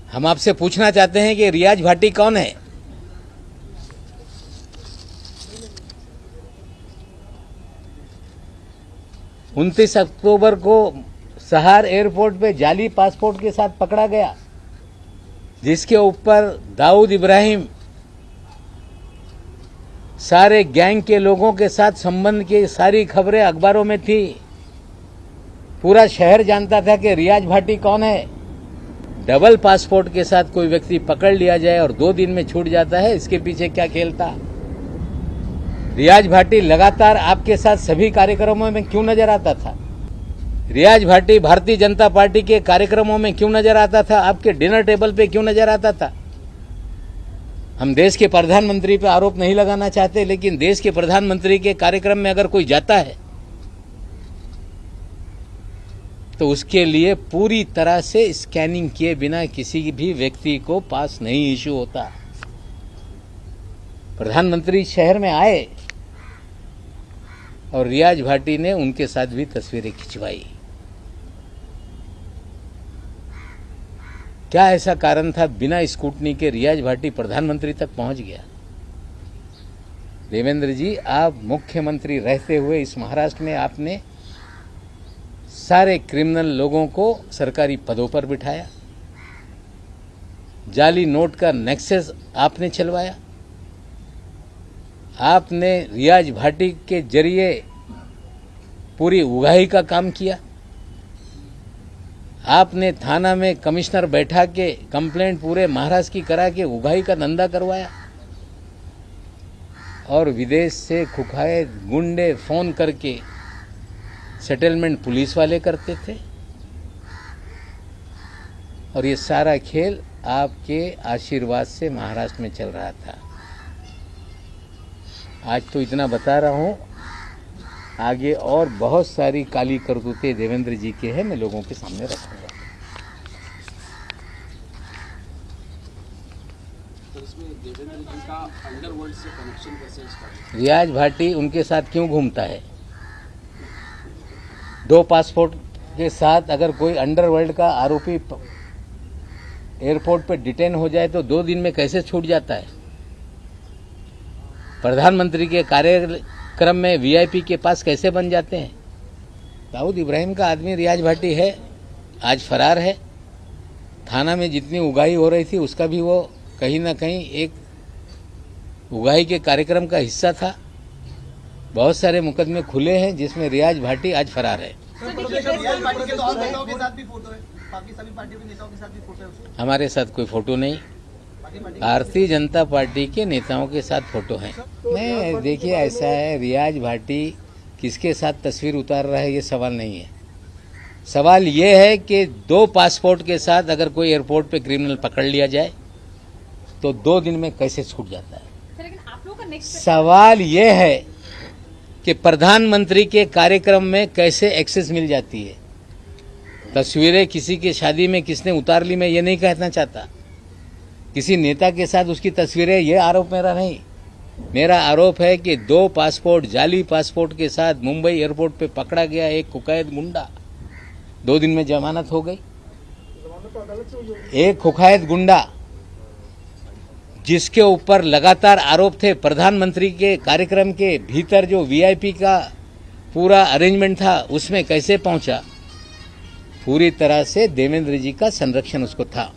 हम आपसे पूछना चाहते हैं कि रियाज भाटी कौन है? उनतीस अक्टूबर को सहार एयरपोर्ट पे जाली पासपोर्ट के साथ पकड़ा गया, जिसके ऊपर दाऊद इब्राहिम सारे गैंग के लोगों के साथ संबंध की सारी खबरें अखबारों में थी। पूरा शहर जानता था कि रियाज भाटी कौन है। डबल पासपोर्ट के साथ कोई व्यक्ति पकड़ लिया जाए और 2 दिन में छूट जाता है, इसके पीछे क्या खेल था? रियाज भाटी लगातार आपके साथ सभी कार्यक्रमों में क्यों नजर आता था? रियाज भाटी भारतीय जनता पार्टी के कार्यक्रमों में क्यों नजर आता था? आपके डिनर टेबल पे क्यों नजर आता था? हम देश के प्रधानमंत्री पे आरोप नहीं लगाना चाहते, लेकिन देश के प्रधानमंत्री के कार्यक्रम में अगर कोई जाता है तो उसके लिए पूरी तरह से स्कैनिंग किए बिना किसी भी व्यक्ति को पास नहीं इशू होता। प्रधानमंत्री शहर में आए और रियाज भाटी ने उनके साथ भी तस्वीरें खिंचवाई। क्या ऐसा कारण था बिना स्कूटनी के रियाज भाटी प्रधानमंत्री तक पहुंच गया? देवेंद्र जी, आप मुख्यमंत्री रहते हुए इस महाराष्ट्र में आपने सारे क्रिमिनल लोगों को सरकारी पदों पर बिठाया, जाली नोट का नेक्सस आपने चलवाया, आपने रियाज भाटी के जरिए पूरी उगाही का काम किया, आपने थाना में कमिश्नर बैठा के कंप्लेंट पूरे महाराष्ट्र की करा के उगाही का धंधा करवाया, और विदेश से खुखाए गुंडे फोन करके सेटलमेंट पुलिस वाले करते थे। और ये सारा खेल आपके आशीर्वाद से महाराष्ट्र में चल रहा था। आज तो इतना बता रहा हूं, आगे और बहुत सारी काली करतूतें देवेंद्र जी के हैं, मैं लोगों के सामने रखूंगा। तो इसमें देवेंद्र जी का अंडरवर्ल्ड से कनेक्शन कैसे है? रियाज भाटी उनके साथ क्यों घूमता है? 2 पासपोर्ट के साथ अगर कोई अंडरवर्ल्ड का आरोपी एयरपोर्ट पर डिटेन हो जाए तो 2 दिन में कैसे छूट जाता है? प्रधानमंत्री के कार्यक्रम में वीआईपी के पास कैसे बन जाते हैं? दाऊद इब्राहिम का आदमी रियाज भाटी है, आज फरार है। थाना में जितनी उगाही हो रही थी उसका भी वो कहीं ना कहीं एक उगाही के कार्यक्रम का हिस्सा था। बहुत सारे मुकदमे खुले हैं जिसमें रियाज भाटी आज फरार है। हमारे साथ कोई फोटो नहीं, भारतीय जनता पार्टी के नेताओं के साथ फोटो है। नहीं, देखिए ऐसा है, रियाज भाटी किसके साथ तस्वीर उतार रहा है ये सवाल नहीं है। सवाल ये है कि 2 पासपोर्ट के साथ अगर कोई एयरपोर्ट पे क्रिमिनल पकड़ लिया जाए तो 2 दिन में कैसे छूट जाता है? सवाल ये है कि प्रधानमंत्री के कार्यक्रम में कैसे एक्सेस मिल जाती है। तस्वीरें किसी के शादी में किसने उतार ली, मैं ये नहीं कहना चाहता। किसी नेता के साथ उसकी तस्वीरें, ये आरोप मेरा नहीं। मेरा आरोप है कि 2 पासपोर्ट जाली पासपोर्ट के साथ मुंबई एयरपोर्ट पे पकड़ा गया एक कुख्यात गुंडा, 2 दिन में जमानत हो गई। एक कुख्यात गुंडा जिसके ऊपर लगातार आरोप थे, प्रधानमंत्री के कार्यक्रम के भीतर जो वीआईपी का पूरा अरेंजमेंट था उसमें कैसे पहुंचा? पूरी तरह से देवेंद्र जी का संरक्षण उसको था।